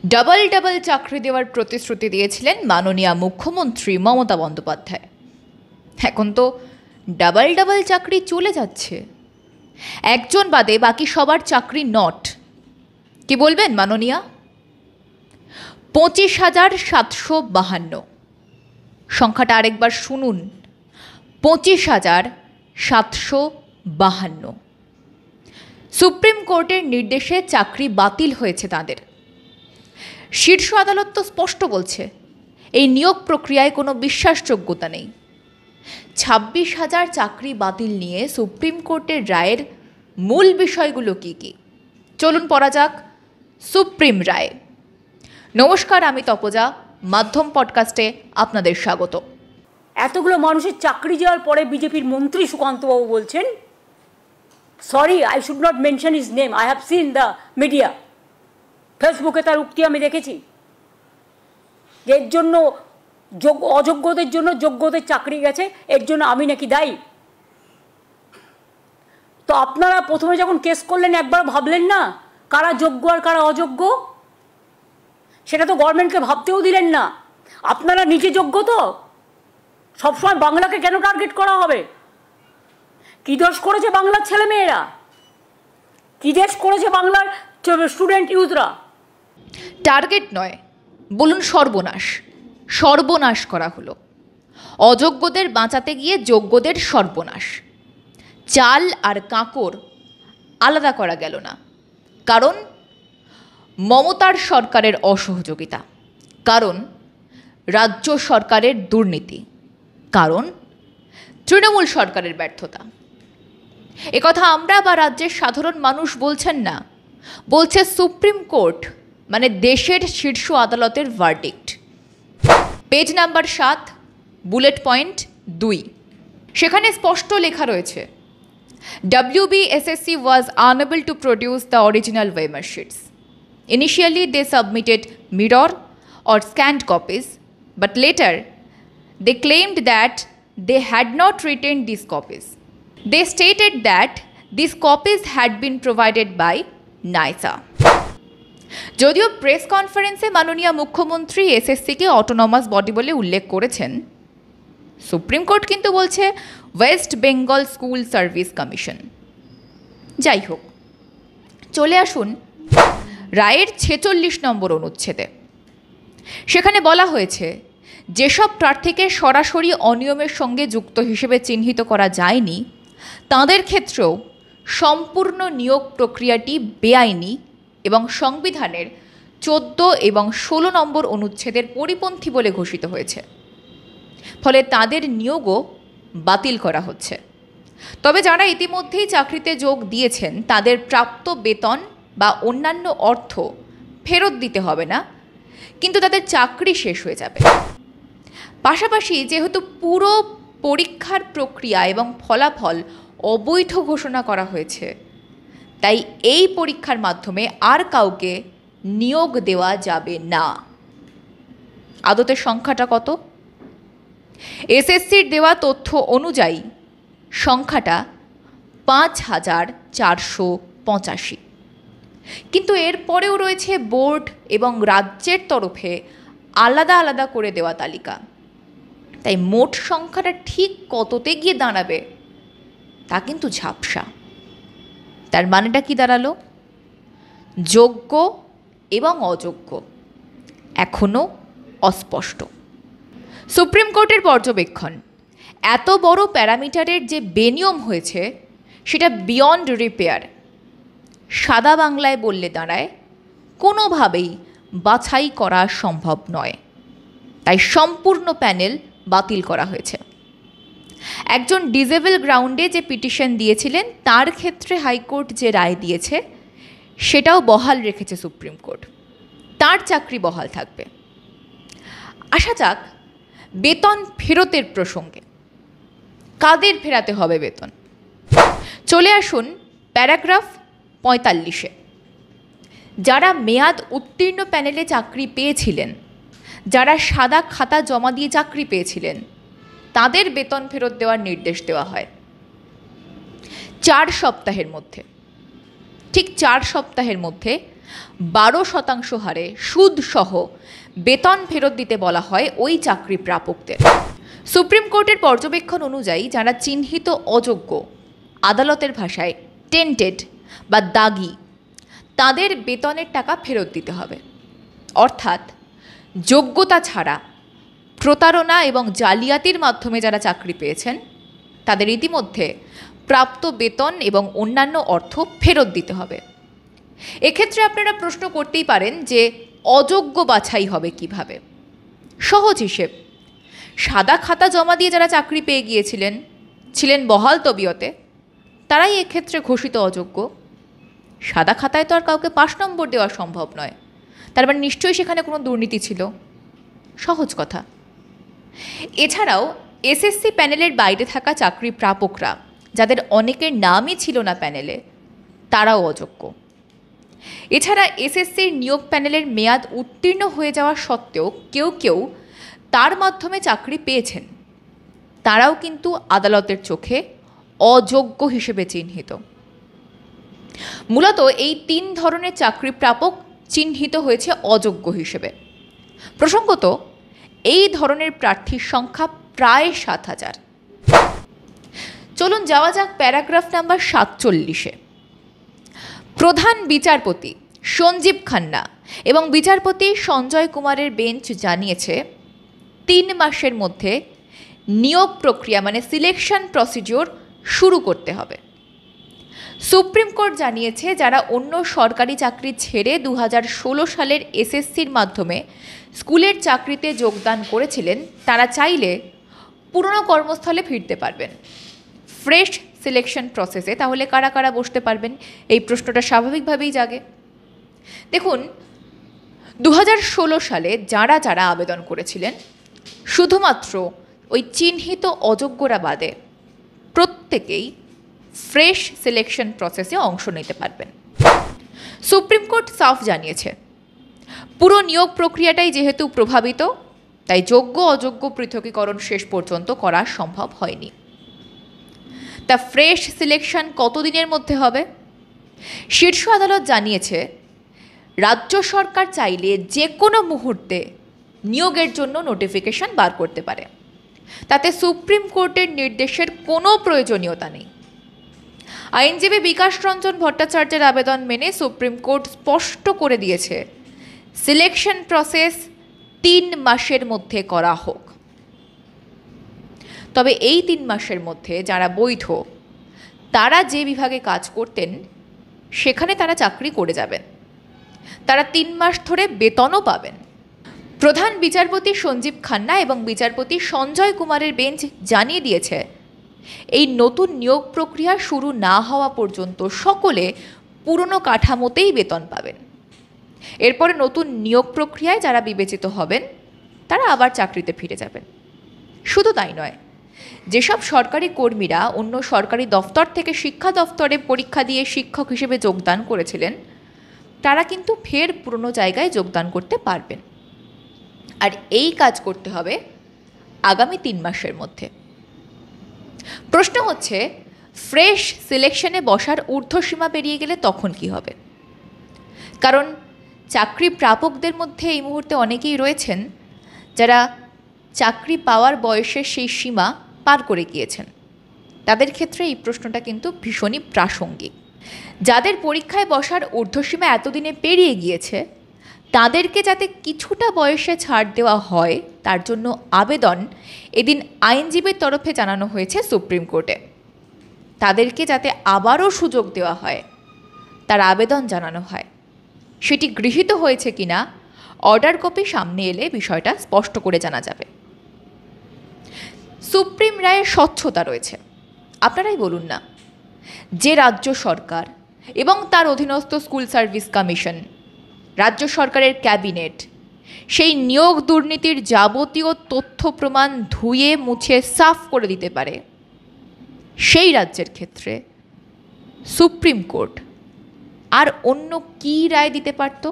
Double double চাকরি দেওয়ার প্রতিশ্রুতি দিয়েছিলেন মাননীয় মুখ্যমন্ত্রী মমতা বন্দ্যোপাধ্যায়। এখন তো ডাবল ডাবল চাকরি চলে যাচ্ছে, একজন বাদে বাকি সবার চাকরি নট। কি বলবেন মাননীয়া? 25,752 সংখ্যাটা আরেকবার শুনুন, 25,752। সুপ্রিম কোর্টের নির্দেশে চাকরি বাতিল হয়েছে তাদের। শীর্ষ আদালত তো স্পষ্ট বলছে এই নিয়োগ প্রক্রিয়ায় কোনো বিশ্বাসযোগ্যতা নেই। 26,000 চাকরি বাতিল নিয়ে সুপ্রিম কোর্টের রায়ের মূল বিষয়গুলো কি কি চলুন পড়া যাক সুপ্রিম রায়। নমস্কার, আমি তপজা, মাধ্যম পডকাস্টে আপনাদের স্বাগত। এতগুলো মানুষের চাকরি যাওয়ার পরে বিজেপির মন্ত্রী সুকান্তবাবু বলছেন, sorry I should not mention his name, I have seen the media, ফেসবুকে তার উক্তি আমি দেখেছি, যে এর জন্য অযোগ্যদের জন্য যোগ্যদের চাকরি গেছে, এর জন্য আমি নাকি দায়ী। তো আপনারা প্রথমে যখন কেস করলেন একবার ভাবলেন না কারা যোগ্য আর কারা অযোগ্য? সেটা তো গভর্নমেন্টকে ভাবতেও দিলেন না। আপনারা নিজে যোগ্য তো? সবসময় বাংলাকে কেন টার্গেট করা হবে? কী দোষ করেছে বাংলার ছেলেমেয়েরা? কী দেশ করেছে বাংলার স্টুডেন্ট ইউথরা? টার্গেট নয়, বলুন সর্বনাশ। সর্বনাশ করা হলো। অযোগ্যদের বাঁচাতে গিয়ে যোগ্যদের সর্বনাশ। চাল আর কাঁকর আলাদা করা গেল না। কারণ মমতার সরকারের অসহযোগিতা, কারণ রাজ্য সরকারের দুর্নীতি, কারণ তৃণমূল সরকারের ব্যর্থতা। একথা আমরা বা রাজ্যের সাধারণ মানুষ বলছেন না, বলছে সুপ্রিম কোর্ট, মানে দেশের শীর্ষ আদালতের verdict. Page number 7, bullet point 2, সেখানে স্পষ্ট লেখা রয়েছে, WBSSC was unable to produce the original Weimar sheets. Initially, they submitted mirror or scanned copies, but later they claimed that they had not retained these copies. They stated that these copies had been provided by NISA. যদিও press কনফারেন্সে মাননীয় মুখ্যমন্ত্রী এসএসসিকে autonomous body বলে উল্লেখ করেছেন, supreme court কিন্তু বলছে West Bengal school service commission. যাই হোক, চলে আসুন রায়ের 46 নম্বর অনুচ্ছেদে। সেখানে বলা হয়েছে, যেসব প্রার্থীকে সরাসরি অনিয়মের সঙ্গে যুক্ত হিসেবে চিহ্নিত করা যায়নি তাদের ক্ষেত্রেও সম্পূর্ণ নিয়োগ প্রক্রিয়াটি বেআইনি এবং সংবিধানের 14 এবং 16 নম্বর অনুচ্ছেদের পরিপন্থী বলে ঘোষিত হয়েছে। ফলে তাদের নিয়োগও বাতিল করা হচ্ছে। তবে যারা ইতিমধ্যেই চাকরিতে যোগ দিয়েছেন তাদের প্রাপ্ত বেতন বা অন্যান্য অর্থ ফেরত দিতে হবে না, কিন্তু তাদের চাকরি শেষ হয়ে যাবে। পাশাপাশি যেহেতু পুরো পরীক্ষার প্রক্রিয়া এবং ফলাফল অবৈধ ঘোষণা করা হয়েছে, তাই এই পরীক্ষার মাধ্যমে আর কাউকে নিয়োগ দেওয়া যাবে না। আদতের সংখ্যাটা কত? এসএসসির দেওয়া তথ্য অনুযায়ী সংখ্যাটা 5,485। কিন্তু এরপরেও রয়েছে বোর্ড এবং রাজ্যের তরফে আলাদা আলাদা করে দেওয়া তালিকা। তাই মোট সংখ্যাটা ঠিক কততে গিয়ে দাঁড়াবে তা কিন্তু ঝাপসা। তার মানেটা কি দাঁড়ালো? যোগ্য এবং অযোগ্য এখনও অস্পষ্ট। সুপ্রিম কোর্টের পর্যবেক্ষণ, এত বড় প্যারামিটারের যে বেনিয়ম হয়েছে সেটা বিয়ন্ড রিপেয়ার। সাদা বাংলায় বললে দাঁড়ায় কোনোভাবেই বাছাই করা সম্ভব নয়। তাই সম্পূর্ণ প্যানেল বাতিল করা হয়েছে। একজন ডিসেবল গ্রাউন্ডে যে পিটিশন দিয়েছিলেন তার ক্ষেত্রে হাইকোর্ট যে রায় দিয়েছে সেটাও বহাল রেখেছে সুপ্রিম কোর্ট। তার চাকরি বহাল থাকবে। আসা যাক বেতন ফেরতের প্রসঙ্গে। কাদের ফেরাতে হবে বেতন? চলে আসুন প্যারাগ্রাফ 45-এ। যারা মেয়াদ উত্তীর্ণ প্যানেলে চাকরি পেয়েছিলেন, যারা সাদা খাতা জমা দিয়ে চাকরি পেয়েছিলেন, তাদের বেতন ফেরত দেওয়ার নির্দেশ দেওয়া হয় 4 সপ্তাহের মধ্যে। ঠিক 4 সপ্তাহের মধ্যে 12% হারে সুদসহ বেতন ফেরত দিতে বলা হয় ওই চাকরি প্রাপকদের। সুপ্রিম কোর্টের পর্যবেক্ষণ অনুযায়ী যারা চিহ্নিত অযোগ্য, আদালতের ভাষায় টেন্টেড বা দাগি, তাদের বেতনের টাকা ফেরত দিতে হবে। অর্থাৎ যোগ্যতা ছাড়া প্রতারণা এবং জালিয়াতির মাধ্যমে যারা চাকরি পেয়েছেন তাদের ইতিমধ্যে প্রাপ্ত বেতন এবং অন্যান্য অর্থ ফেরত দিতে হবে। এক্ষেত্রে আপনারা প্রশ্ন করতেই পারেন যে অযোগ্য বাছাই হবে কিভাবে? সহজ হিসেব, সাদা খাতা জমা দিয়ে যারা চাকরি পেয়ে গিয়েছিলেন, ছিলেন বহাল তবিয়তে, তারাই এক্ষেত্রে ঘোষিত অযোগ্য। সাদা খাতায় তো আর কাউকে 5 নম্বর দেওয়া সম্ভব নয়, তার মানে নিশ্চয়ই সেখানে কোনো দুর্নীতি ছিল। সহজ কথা। এছাড়াও এসএসসি প্যানেলের বাইরে থাকা চাকরি প্রাপকরা, যাদের অনেকের নামই ছিল না প্যানেলে, তারাও অযোগ্য। এছাড়া এসএসসির নিয়োগ প্যানেলের মেয়াদ উত্তীর্ণ হয়ে যাওয়া সত্ত্বেও কেউ কেউ তার মাধ্যমে চাকরি পেয়েছেন, তারাও কিন্তু আদালতের চোখে অযোগ্য হিসেবে চিহ্নিত। মূলত এই 3 ধরনের চাকরি প্রাপক চিহ্নিত হয়েছে অযোগ্য হিসেবে। প্রসঙ্গত, এই ধরনের প্রার্থীর সংখ্যা প্রায় 7,000। চলুন যাওয়া যাক প্যারাগ্রাফ নাম্বার 47-এ। প্রধান বিচারপতি সঞ্জীব খান্না এবং বিচারপতি সঞ্জয় কুমারের বেঞ্চ জানিয়েছে 3 মাসের মধ্যে নিয়োগ প্রক্রিয়া মানে সিলেকশন প্রসিডিওর শুরু করতে হবে। সুপ্রিম কোর্ট জানিয়েছে যারা অন্য সরকারি চাকরি ছেড়ে 2016 সালের এসএসসির মাধ্যমে স্কুলের চাকরিতে যোগদান করেছিলেন তারা চাইলে পুরনো কর্মস্থলে ফিরতে পারবেন ফ্রেশ সিলেকশন প্রসেসে। তাহলে কারা কারা বসতে পারবেন, এই প্রশ্নটা স্বাভাবিকভাবেই জাগে। দেখুন, 2016 সালে যারা যারা আবেদন করেছিলেন, শুধুমাত্র ওই চিহ্নিত অযোগ্যরা বাদে প্রত্যেকেই ফ্রেশ সিলেকশন প্রসেসে অংশ নিতে পারবেন। সুপ্রিম কোর্ট সাফ জানিয়েছে পুরো নিয়োগ প্রক্রিয়াটাই যেহেতু প্রভাবিত, তাই যোগ্য অযোগ্য পৃথকীকরণ শেষ পর্যন্ত করা সম্ভব হয়নি। তা ফ্রেশ সিলেকশন কতদিনের মধ্যে হবে? শীর্ষ আদালত জানিয়েছে রাজ্য সরকার চাইলে যে কোনো মুহূর্তে নিয়োগের জন্য নোটিফিকেশন বার করতে পারে, তাতে সুপ্রিম কোর্টের নির্দেশের কোনো প্রয়োজনীয়তা নেই। আইনজীবী বিকাশ রঞ্জন ভট্টাচার্যের আবেদন মেনে সুপ্রিম কোর্ট স্পষ্ট করে দিয়েছে সিলেকশন প্রসেস 3 মাসের মধ্যে করা হোক। তবে এই 3 মাসের মধ্যে যারা বৈধ, তারা যে বিভাগে কাজ করতেন সেখানে তারা চাকরি করে যাবেন, তারা 3 মাস ধরে বেতনও পাবেন। প্রধান বিচারপতি সঞ্জীব খান্না এবং বিচারপতি সঞ্জয় কুমারের বেঞ্চ জানিয়ে দিয়েছে এই নতুন নিয়োগ প্রক্রিয়া শুরু না হওয়া পর্যন্ত সকলে পুরনো কাঠামোতেই বেতন পাবেন। এরপরে নতুন নিয়োগ প্রক্রিয়ায় যারা বিবেচিত হবেন তারা আবার চাকরিতে ফিরে যাবেন। শুধু তাই নয়, যেসব সরকারি কর্মীরা অন্য সরকারি দফতর থেকে শিক্ষা দফতরে পরীক্ষা দিয়ে শিক্ষক হিসেবে যোগদান করেছিলেন, তারা কিন্তু ফের পুরনো জায়গায় যোগদান করতে পারবেন। আর এই কাজ করতে হবে আগামী 3 মাসের মধ্যে। প্রশ্ন হচ্ছে, ফ্রেশ সিলেকশনে বসার ঊর্ধ্বসীমা পেরিয়ে গেলে তখন কি হবে? কারণ চাকরি প্রাপকদের মধ্যে এই মুহূর্তে অনেকেই রয়েছেন যারা চাকরি পাওয়ার বয়সের সেই সীমা পার করে গিয়েছেন। তাদের ক্ষেত্রে এই প্রশ্নটা কিন্তু ভীষণই প্রাসঙ্গিক। যাদের পরীক্ষায় বসার ঊর্ধ্বসীমা এতদিনে পেরিয়ে গিয়েছে, তাদেরকে যাতে কিছুটা বয়সে ছাড় দেওয়া হয় তার জন্য আবেদন এদিন আইনজীবীর তরফে জানানো হয়েছে সুপ্রিম কোর্টে। তাদেরকে যাতে আবারও সুযোগ দেওয়া হয় তার আবেদন জানানো হয়। সেটি গৃহীত হয়েছে কিনা অর্ডার কপি সামনে এলে বিষয়টা স্পষ্ট করে জানা যাবে। সুপ্রিম রায়ে স্বচ্ছতা রয়েছে। আপনারাই বলুন না, যে রাজ্য সরকার এবং তার অধীনস্থ স্কুল সার্ভিস কমিশন, রাজ্য সরকারের ক্যাবিনেট সেই নিয়োগ দুর্নীতির যাবতীয় তথ্য প্রমাণ ধুয়ে মুছে সাফ করে দিতে পারে, সেই রাজ্যের ক্ষেত্রে সুপ্রিম কোর্ট আর অন্য কী রায় দিতে পারত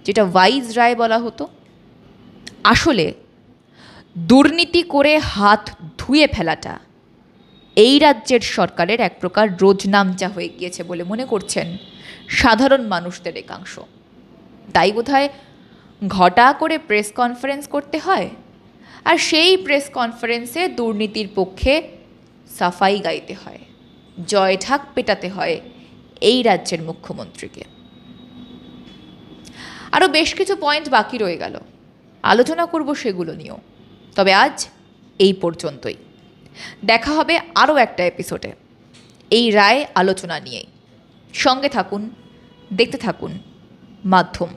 যেটা ওয়াইজ রায় বলা হতো? আসলে দুর্নীতি করে হাত ধুয়ে ফেলাটা এই রাজ্যের সরকারের এক প্রকার রোজনামচা হয়ে গিয়েছে বলে মনে করছেন সাধারণ মানুষদের একাংশ। তাই বোধহয় ঘটা করে প্রেস কনফারেন্স করতে হয়, আর সেই প্রেস কনফারেন্সে দুর্নীতির পক্ষে সাফাই গাইতে হয়, জয় ঢাক পেটাতে হয় এই রাজ্যের মুখ্যমন্ত্রীকে। আরও বেশ কিছু পয়েন্ট বাকি রয়ে গেল, আলোচনা করব সেগুলো নিয়েও। তবে আজ এই পর্যন্তই। দেখা হবে আরও একটা এপিসোডে এই রায় আলোচনা নিয়েই। সঙ্গে থাকুন, দেখতে থাকুন মাধ্যম।